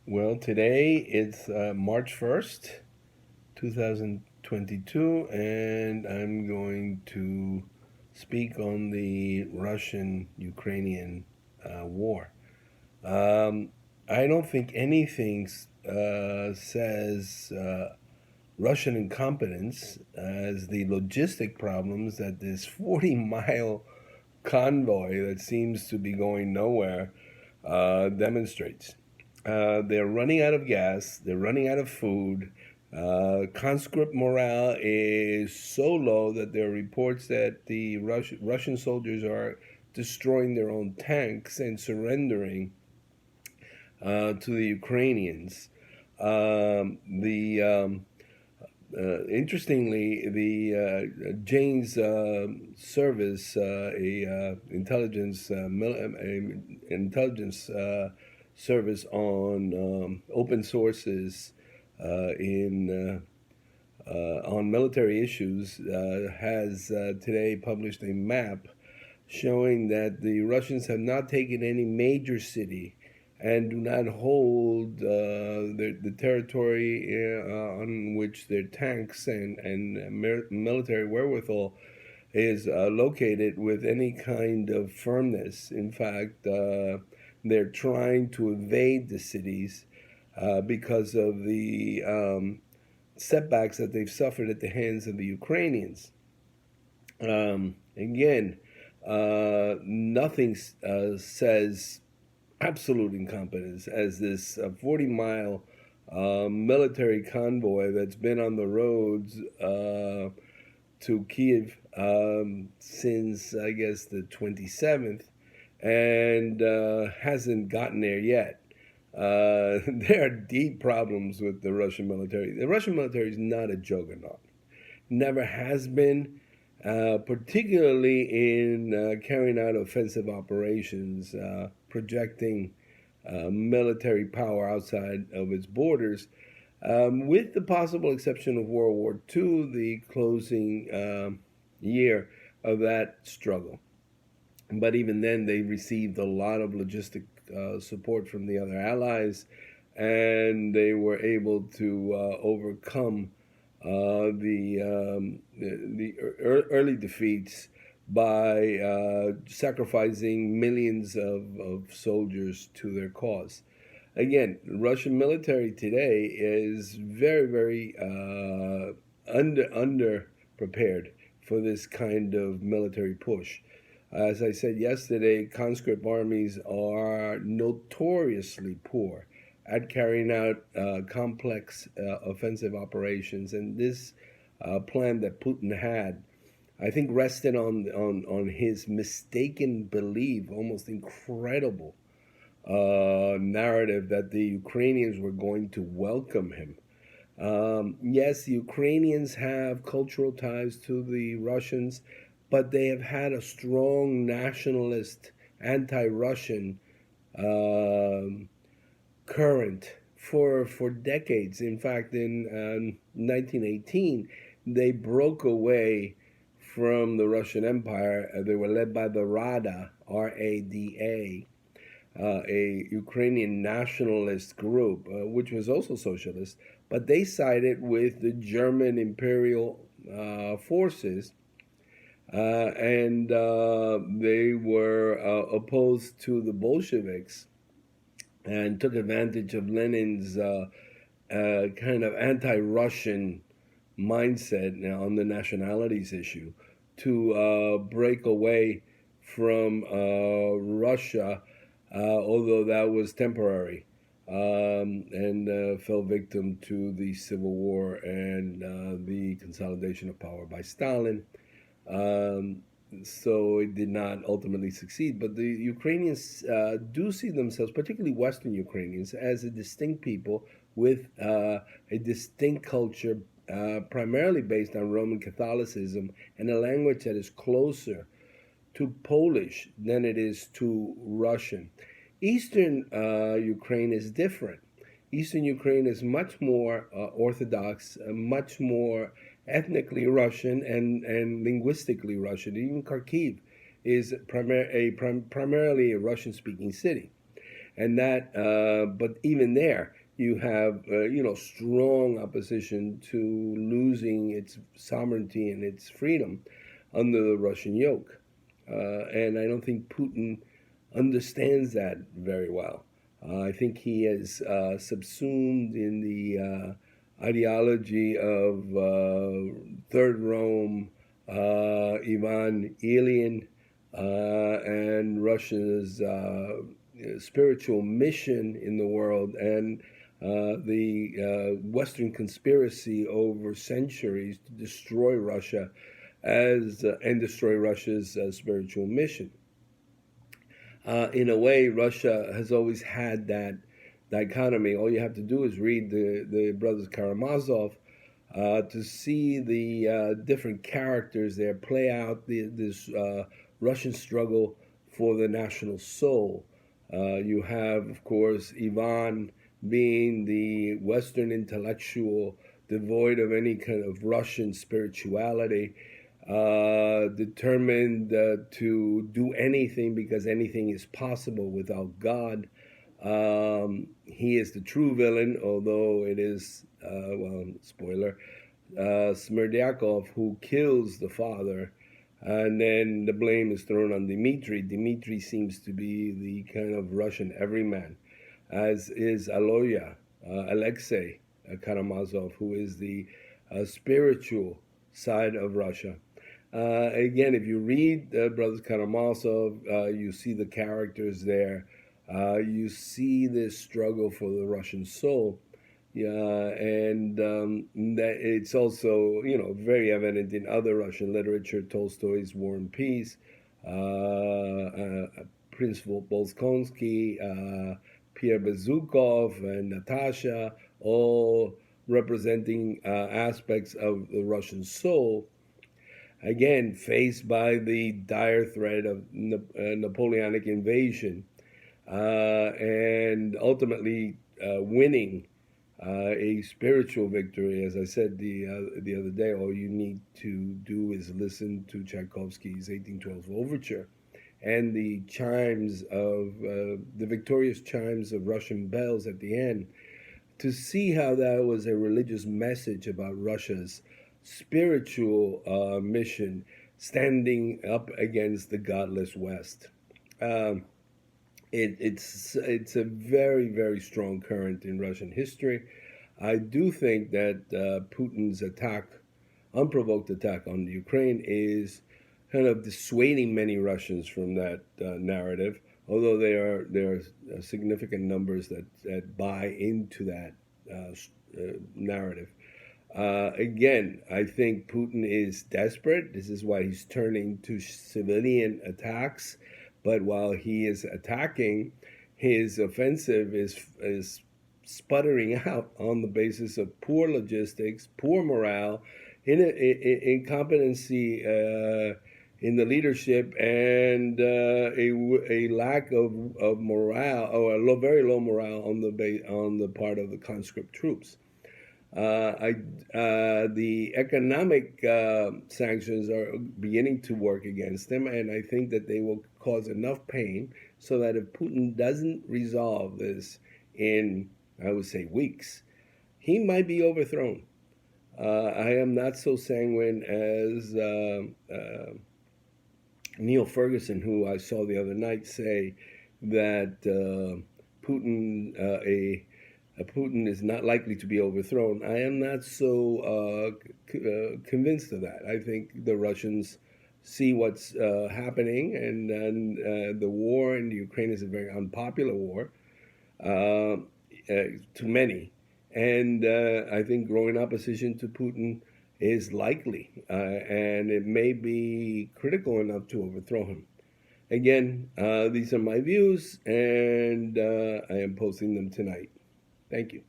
Well, today it's March 1st, 2022, and I'm going to speak on the Russian Ukrainian war. Um, I don't think anything says Russian incompetence as the logistic problems that this 40-mile convoy that seems to be going nowhere demonstrates. They're running out of gas. They're running out of food. Conscript morale is so low that there are reports that the Russian soldiers are destroying their own tanks and surrendering to the Ukrainians. The Interestingly, the Jane's service, intelligence service on open sources in on military issues, has today published a map showing that the Russians have not taken any major city and do not hold the territory on which their tanks and military wherewithal is located with any kind of firmness. In fact, they're trying to evade the cities because of the setbacks that they've suffered at the hands of the Ukrainians. Again, nothing says absolute incompetence as this 40-mile military convoy that's been on the roads to Kiev since, I guess, the 27th and hasn't gotten there yet. There are deep problems with the Russian military. The Russian military is not a juggernaut, never has been, particularly in carrying out offensive operations, projecting military power outside of its borders, with the possible exception of World War II, the closing year of that struggle. But even then, they received a lot of logistic support from the other allies, and they were able to overcome the early defeats by sacrificing millions of soldiers to their cause. Again, the Russian military today is very, very under prepared for this kind of military push. As I said yesterday, conscript armies are notoriously poor at carrying out complex offensive operations, and this plan that Putin had, I think, rested on his mistaken belief, almost incredible narrative that the Ukrainians were going to welcome him. Yes, the Ukrainians have cultural ties to the Russians, but they have had a strong nationalist, anti-Russian um, current for decades. In fact, in 1918, they broke away from the Russian Empire. They were led by the Rada, Rada, a Ukrainian nationalist group, which was also socialist, but they sided with the German imperial forces, and they were opposed to the Bolsheviks and took advantage of Lenin's kind of anti-Russian mindset on the nationalities issue to break away from Russia, although that was temporary, and fell victim to the Civil War and the consolidation of power by Stalin. Um, so it did not ultimately succeed. But the Ukrainians do see themselves, particularly Western Ukrainians, as a distinct people with a distinct culture, primarily based on Roman Catholicism, and a language that is closer to Polish than it is to Russian. Eastern Ukraine is different. Eastern Ukraine is much more Orthodox, much more ethnically Russian and linguistically Russian. Even Kharkiv is primarily a Russian-speaking city. and that. But even there, you have strong opposition to losing its sovereignty and its freedom under the Russian yoke, and I don't think Putin understands that very well. I think he is subsumed in the ideology of Third Rome, Ivan Ilyin, and Russia's spiritual mission in the world, and the Western conspiracy over centuries to destroy Russia and destroy Russia's spiritual mission. In a way, Russia has always had that dichotomy. All you have to do is read the brothers Karamazov to see the different characters there play out this Russian struggle for the national soul. You have, of course, Ivan being the Western intellectual, devoid of any kind of Russian spirituality, determined to do anything because anything is possible without God. He is the true villain, although it is, spoiler, Smerdyakov who kills the father, and then the blame is thrown on Dmitri. Dmitri seems to be the kind of Russian everyman, as is Alexei Karamazov, who is the spiritual side of Russia. Again, if you read Brothers Karamazov, you see the characters there. You see this struggle for the Russian soul. Yeah, and that it's also, very evident in other Russian literature. Tolstoy's War and Peace, Prince Bolkonsky, Pierre Bezukov, and Natasha, all representing aspects of the Russian soul, again faced by the dire threat of Napoleonic invasion, and ultimately winning a spiritual victory. As I said the other day, all you need to do is listen to Tchaikovsky's 1812 Overture and the chimes of the victorious chimes of Russian bells at the end, to see how that was a religious message about Russia's spiritual mission standing up against the godless West. It's a very, very strong current in Russian history. I do think that Putin's unprovoked attack on the Ukraine, is kind of dissuading many Russians from that narrative, although there are significant numbers that buy into that narrative. Again, I think Putin is desperate. This is why he's turning to civilian attacks. But while he is attacking, his offensive is sputtering out on the basis of poor logistics, poor morale, incompetency in the leadership, and a lack of morale, or very low morale on the part of the conscript troops. The economic sanctions are beginning to work against them, and I think that they will cause enough pain so that if Putin doesn't resolve this in, I would say, weeks, he might be overthrown. I am not so sanguine as Neil Ferguson, who I saw the other night, say that Putin is not likely to be overthrown. I am not so convinced of that. I think the Russians see what's happening, and the war in Ukraine is a very unpopular war to many. And I think growing opposition to Putin is likely, and it may be critical enough to overthrow him. Again, these are my views, and I am posting them tonight. Thank you.